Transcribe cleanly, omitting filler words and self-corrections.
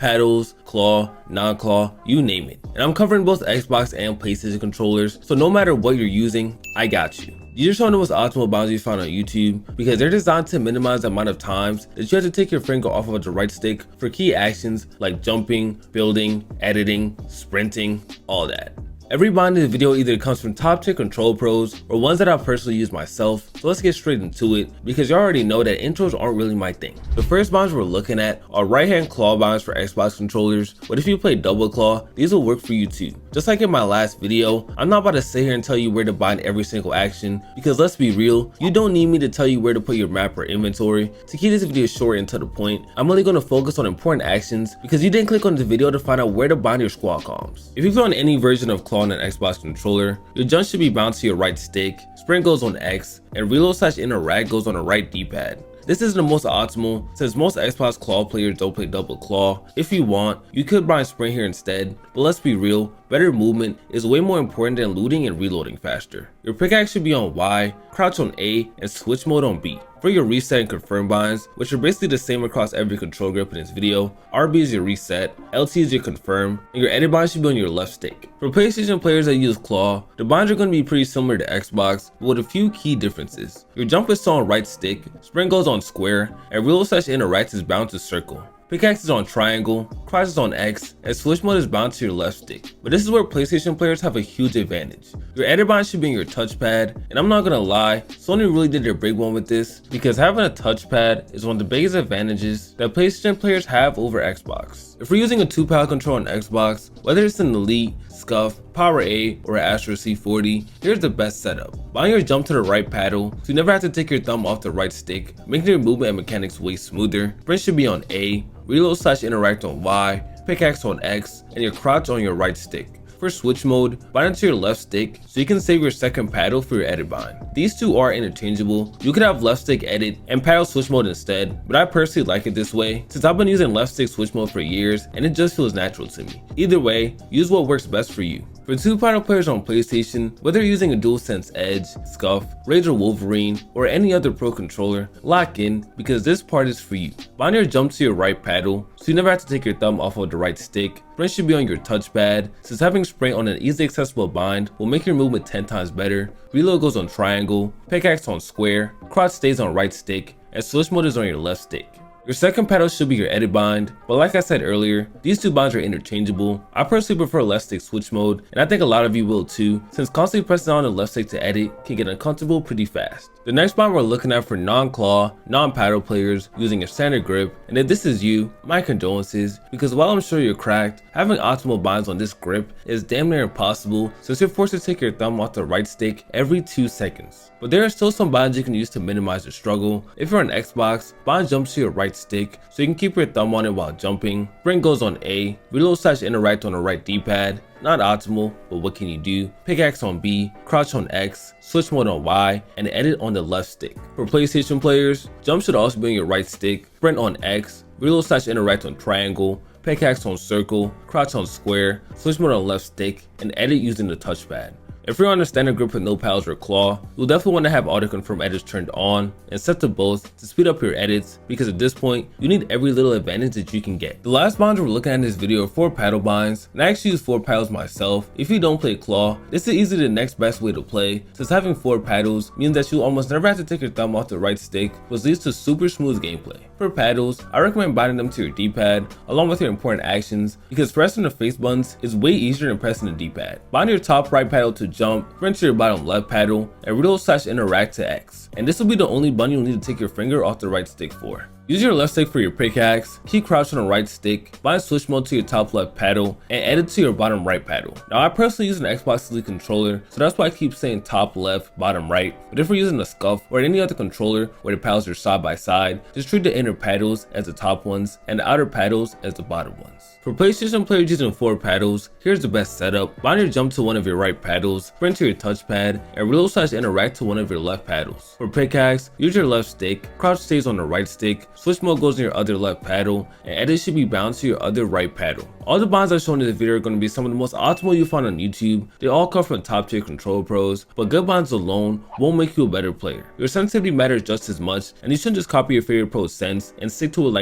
paddles, claw, non-claw, you name it. And I'm covering both Xbox and PlayStation controllers, so no matter what you're using, I got you. These are some of the most optimal bounds you find on YouTube because they're designed to minimize the amount of times that you have to take your finger off of the right stick for key actions like jumping, building, editing, sprinting, all that. Every bind in the video either comes from top tier control pros or ones that I personally use myself, so let's get straight into it because you already know that intros aren't really my thing. The first binds we're looking at are right hand claw binds for Xbox controllers, but if you play double claw, these will work for you too. Just like in my last video, I'm not about to sit here and tell you where to bind every single action because let's be real, you don't need me to tell you where to put your map or inventory. To keep this video short and to the point, I'm only going to focus on important actions because you didn't click on the video to find out where to bind your squad comms. If you play on any version of claw on an Xbox controller, your jump should be bound to your right stick, sprint goes on X, and reload/interact goes on the right D-pad. This is the most optimal since most Xbox claw players don't play double claw. If you want, you could bind sprint here instead, but let's be real, better movement is way more important than looting and reloading faster. Your pickaxe should be on Y, crouch on A, and switch mode on B. For your reset and confirm binds, which are basically the same across every control grip in this video, RB is your reset, LT is your confirm, and your edit bind should be on your left stick. For PlayStation players that use claw, the binds are going to be pretty similar to Xbox, but with a few key differences. Your jump is still on right stick, sprint goes on square, and reload/interact is bound to circle. Pickaxe is on triangle, crouch is on X, and switch mode is bound to your left stick. But this is where PlayStation players have a huge advantage. Your edit bind should be in your touchpad, and I'm not gonna lie, Sony really did their big one with this, because having a touchpad is one of the biggest advantages that PlayStation players have over Xbox. If we're using a 2-paddle control on Xbox, whether it's an Elite, Scuff, Power A, or Astro C40, here's the best setup. Bind your jump to the right paddle, so you never have to take your thumb off the right stick, making your movement and mechanics way smoother. Sprint should be on A, reload/interact on Y, pickaxe on X, and your crouch on your right stick. For switch mode, bind it to your left stick so you can save your second paddle for your edit bind. These two are interchangeable. You could have left stick edit and paddle switch mode instead, but I personally like it this way since I've been using left stick switch mode for years and it just feels natural to me. Either way, use what works best for you. For 2-paddle players on PlayStation, whether you're using a DualSense Edge, Scuff, Rage or Wolverine, or any other pro controller, lock in because this part is for you. Bind your jump to your right paddle so you never have to take your thumb off of the right stick. Sprint should be on your touchpad since having sprint on an easily accessible bind will make your movement 10 times better. Reload goes on triangle, pickaxe on square, crouch stays on right stick, and switch mode is on your left stick. Your second paddle should be your edit bind, but like I said earlier, these two binds are interchangeable. I personally prefer left stick switch mode, and I think a lot of you will too, since constantly pressing on the left stick to edit can get uncomfortable pretty fast. The next bind we're looking at for non-claw, non-paddle players using a standard grip, and if this is you, my condolences, because while I'm sure you're cracked, having optimal binds on this grip is damn near impossible since you're forced to take your thumb off the right stick every 2 seconds. But there are still some binds you can use to minimize the struggle. If you're on Xbox, bind jumps to your right stick so you can keep your thumb on it while jumping. Sprint goes on A, reload/interact on the right D-pad. Not optimal, but what can you do? Pickaxe on B, crouch on X, switch mode on Y, and edit on the left stick. For PlayStation players, jump should also be on your right stick, sprint on X, reload/interact on triangle, pickaxe on circle, crouch on square, switch mode on left stick, and edit using the touchpad. If you're on a standard grip with no paddles or claw, you'll definitely want to have auto confirm edits turned on and set to both to speed up your edits because at this point, you need every little advantage that you can get. The last binds we're looking at in this video are 4 paddle binds, and I actually use 4 paddles myself. If you don't play claw, this is easily the next best way to play since having 4 paddles means that you'll almost never have to take your thumb off the right stick, which leads to super smooth gameplay. For paddles, I recommend binding them to your D-pad along with your important actions because pressing the face buttons is way easier than pressing the D-pad. Bind your top right paddle to jump, sprint to your bottom left paddle, and reload/interact to X. And this will be the only button you'll need to take your finger off the right stick for. Use your left stick for your pickaxe, keep crouch on the right stick, bind switch mode to your top left paddle, and edit to your bottom right paddle. Now I personally use an Xbox Elite controller, so that's why I keep saying top left, bottom right, but if we're using a Scuff or any other controller where the paddles are side by side, just treat the inner paddles as the top ones and the outer paddles as the bottom ones. For PlayStation players using 4 paddles, here's the best setup. Bind your jump to one of your right paddles, sprint to your touchpad, and reload/interact to one of your left paddles. For pickaxe, use your left stick, crouch stays on the right stick, switch mode goes on your other left paddle, and edit should be bound to your other right paddle. All the binds I've shown in this video are going to be some of the most optimal you'll find on YouTube. They all come from top tier control pros, but good binds alone won't make you a better player. Your sensitivity matters just as much, and you shouldn't just copy your favorite pro's sense and stick to it like